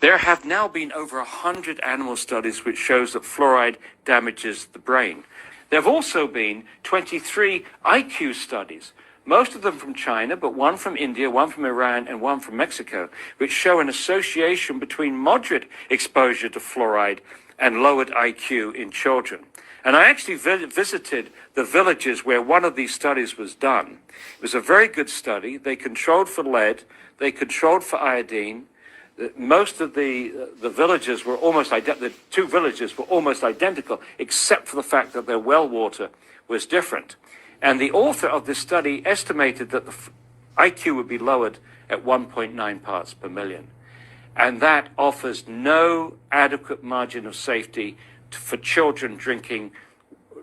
There have now been over 100 animal studies which shows that fluoride damages the brain. There have also been 23 IQ studies, most of them from China, but one from India, one from Iran, and one from Mexico, which show an association between moderate exposure to fluoride and lowered IQ in children. And I actually visited the villages where one of these studies was done. It was a very good study. They controlled for lead, they controlled for iodine. Most of the villages were almost the two villages were almost identical, except for the fact that their well water was different. And the author of this study estimated that the IQ would be lowered at 1.9 parts per million. And that offers no adequate margin of safety for children drinking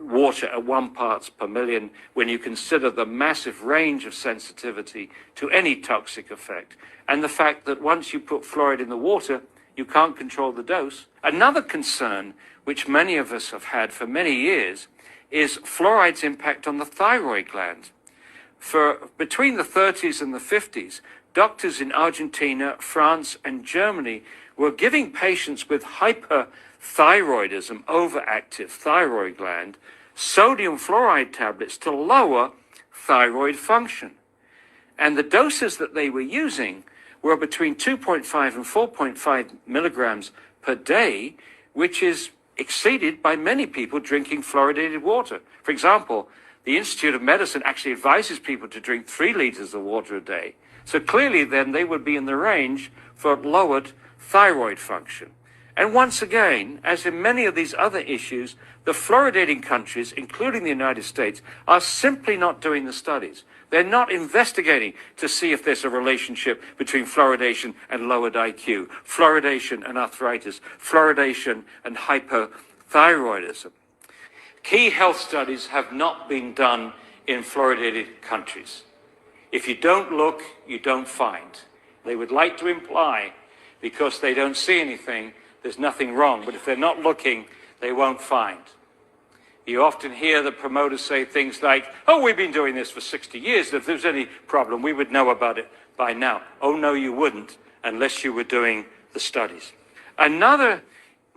water at 1 parts per million when you consider the massive range of sensitivity to any toxic effect, and the fact that once you put fluoride in the water, you can't control the dose. Another concern, which many of us have had for many years, is fluoride's impact on the thyroid gland. For between the 30s and the 50s, doctors in Argentina, France, and Germany were giving patients with hyperthyroidism, overactive thyroid gland, sodium fluoride tablets to lower thyroid function. And the doses that they were using were between 2.5 and 4.5 milligrams per day, which is exceeded by many people drinking fluoridated water. For example, the Institute of Medicine actually advises people to drink 3 liters of water a day. So clearly then they would be in the range for lowered thyroid function. And once again, as in many of these other issues, the fluoridating countries, including the United States, are simply not doing the studies. They're not investigating to see if there's a relationship between fluoridation and lowered IQ, fluoridation and arthritis, fluoridation and hypothyroidism. Key health studies have not been done in fluoridated countries. If you don't look, you don't find. They would like to imply, because they don't see anything, there's nothing wrong. But if they're not looking, they won't find. You often hear the promoters say things like, oh, we've been doing this for 60 years. If there's any problem, we would know about it by now. Oh, no, you wouldn't, unless you were doing the studies. Another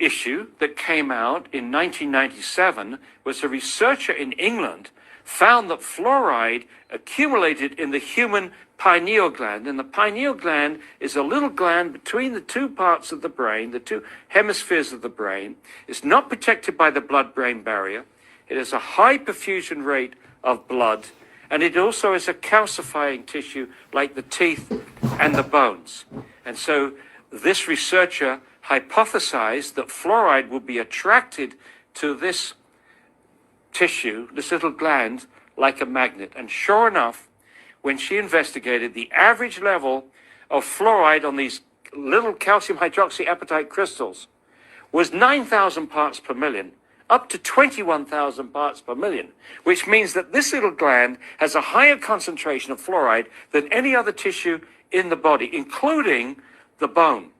issue that came out in 1997 was a researcher in England found that fluoride accumulated in the human pineal gland. And the pineal gland is a little gland between the two parts of the brain, the two hemispheres of the brain. It's not protected by the blood-brain barrier. It has a high perfusion rate of blood, and it also is a calcifying tissue like the teeth and the bones. And so this researcher hypothesized that fluoride would be attracted to this tissue, this little gland, like a magnet. And sure enough, when she investigated, the average level of fluoride on these little calcium hydroxyapatite crystals was 9,000 parts per million, up to 21,000 parts per million, which means that this little gland has a higher concentration of fluoride than any other tissue in the body, including the bone.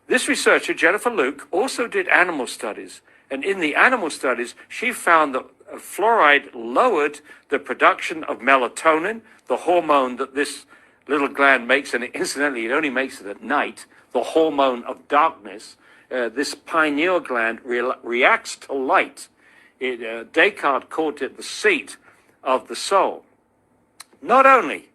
This researcher, Jennifer Luke, also did animal studies. And in the animal studies, she found that fluoride lowered the production of melatonin, the hormone that this little gland makes, and incidentally, it only makes it at night, the hormone of darkness. This pineal gland reacts to light. Descartes called it the seat of the soul. Not only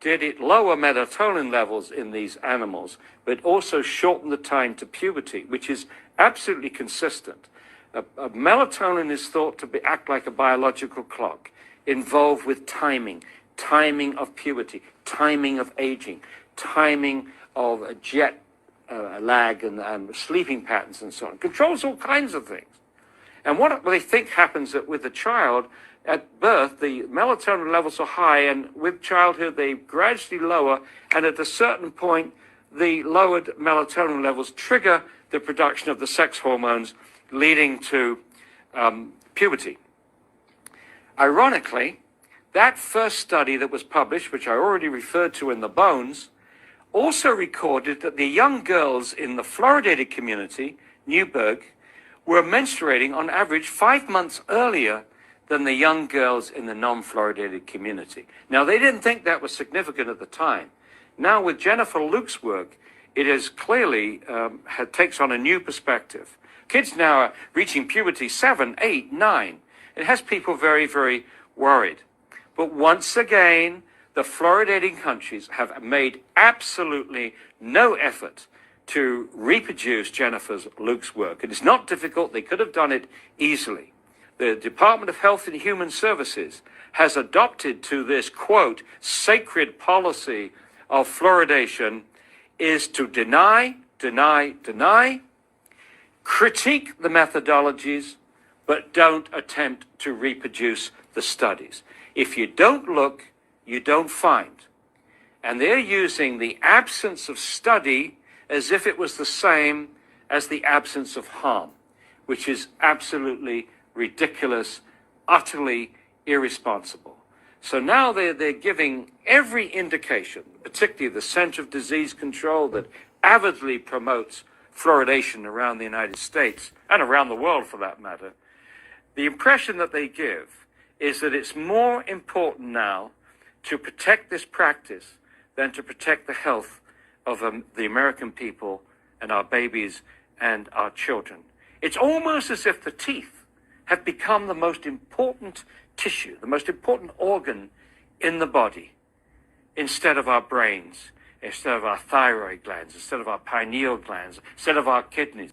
did it lower melatonin levels in these animals, but also shorten the time to puberty, which is absolutely consistent. Melatonin is thought to act like a biological clock, involved with timing of puberty, timing of aging, timing of jet lag and sleeping patterns and so on. Controls all kinds of things. And what they think happens with the child, at birth, the melatonin levels are high, and with childhood, they gradually lower, and at a certain point, the lowered melatonin levels trigger the production of the sex hormones, leading to puberty. Ironically, that first study that was published, which I already referred to in the bones, also recorded that the young girls in the fluoridated community, Newburgh, were menstruating on average 5 months earlier than the young girls in the non-fluoridated community. Now, they didn't think that was significant at the time. Now, with Jennifer Luke's work, it is clearly takes on a new perspective. Kids now are reaching puberty 7, 8, 9. It has people very, very worried. But once again, the fluoridating countries have made absolutely no effort to reproduce Luke's work. It is not difficult. They could have done it easily. The Department of Health and Human Services has adopted to this, quote, sacred policy of fluoridation is to deny, critique the methodologies, but don't attempt to reproduce the studies. If you don't look, you don't find. And they're using the absence of study as if it was the same as the absence of harm, which is absolutely ridiculous, utterly irresponsible. So now they're giving every indication, particularly the Center of Disease Control that avidly promotes fluoridation around the United States, and around the world for that matter. The impression that they give is that it's more important now to protect this practice than to protect the health of the American people and our babies and our children. It's almost as if the teeth have become the most important tissue, the most important organ in the body, instead of our brains, instead of our thyroid glands, instead of our pineal glands, instead of our kidneys.